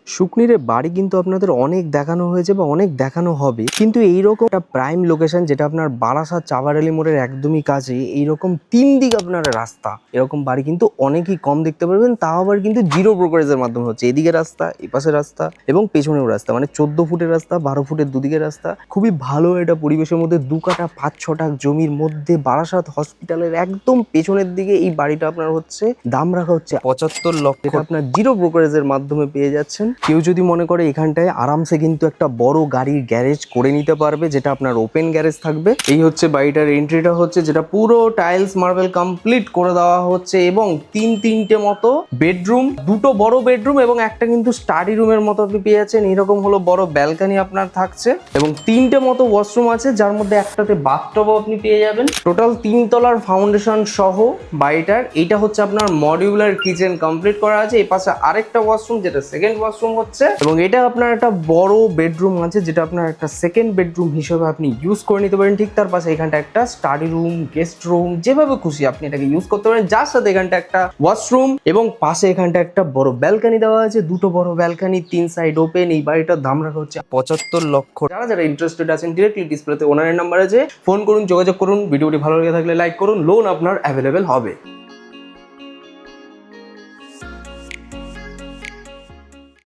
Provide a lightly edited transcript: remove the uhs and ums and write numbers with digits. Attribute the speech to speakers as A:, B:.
A: শুকনিরে বাড়ি কিন্তু আপনাদের অনেক দেখানো হয়েছে বা অনেক দেখানো হবে, কিন্তু এইরকম একটা প্রাইম লোকেশন যেটা আপনার বারাসাত চাবারালি মোড়ের একদমই কাছে, এইরকম 3 দিক আপনার রাস্তা, এরকম বাড়ি কিন্তু অনেকই কম দেখতে পারবেন। তাও আবার কিন্তু জিরো ব্রোকারেজের মাধ্যমে হচ্ছে। এদিকে রাস্তা, এপাশে রাস্তা এবং পেছনেও রাস্তা, মানে 14 ফুটের রাস্তা, 12 ফুটের দুদিকে রাস্তা। খুবই ভালো এটা পরিবেশের মধ্যে 2 কাঠা 5-6 টাক জমির মধ্যে বারাসাত হসপিটালের একদম পেছনের দিকে এই বাড়িটা আপনার হচ্ছে দাম রাখা হচ্ছে 75 লক্ষ। এটা আপনার জিরো ব্রোকারেজের মাধ্যমে পেয়ে যাচ্ছেন। কেউ যদি মনে করে এখানটায় আরামসে কিন্তু একটা বড় গাড়ির গ্যারেজ করে নিতে পারবে, যেটা আপনার ওপেন গ্যারেজ থাকবে। এই হচ্ছে বাড়িটার এন্ট্রিটা হচ্ছে, যেটা পুরো টাইলস মার্বেল কমপ্লিট করে দেওয়া হচ্ছে এবং তিনটে মতো বেডরুম, 2টো বড় বেডরুম এবং একটা কিন্তু স্টাডি রুমের মতো আপনি পেয়ে যাচ্ছেন। এরকম হলো বড় ব্যালকনি আপনার থাকছে এবং 3টে মতো ওয়াশরুম আছে, যার মধ্যে একটাতে বাথটবও আপনি পেয়ে যাবেন। টোটাল 3 তলার ফাউন্ডেশন সহ বাড়িটার এইটা হচ্ছে আপনার মডিউলার কিচেন কমপ্লিট করা আছে। এই পাশে আরেকটা ওয়াশরুম, যেটা সেকেন্ড ওয়াশরুম হচ্ছে, এবং এটা আপনার একটা বড় বেডরুম আছে, যেটা আপনার একটা সেকেন্ড বেডরুম হিসেবে আপনি ইউজ করে নিতে পারেন। ঠিক তার পাশে এখানটা একটা স্টাডি রুম, গেস্ট রুম, যেভাবে খুশি আপনি এটাকে ইউজ করতে পারেন, যার সাথে এখানটা একটা ওয়াশরুম এবং পাশে এখানটা একটা বড় ব্যালকনি দেওয়া আছে। 2টো বড় ব্যালকনি, 3 সাইড ওপেন। এই বাড়িটার দাম রাখা হচ্ছে 75 লক্ষ। যারা ইন্টারেস্টেড আছেন ডিরেক্টলি ডিসপ্লেতে ওনারের নাম্বার আছে, ফোন করুন, যোগাযোগ করুন। ভিডিওটি ভালো লেগে থাকলে লাইক করুন, লোন আপনার অ্যাভেলেবেল হবে।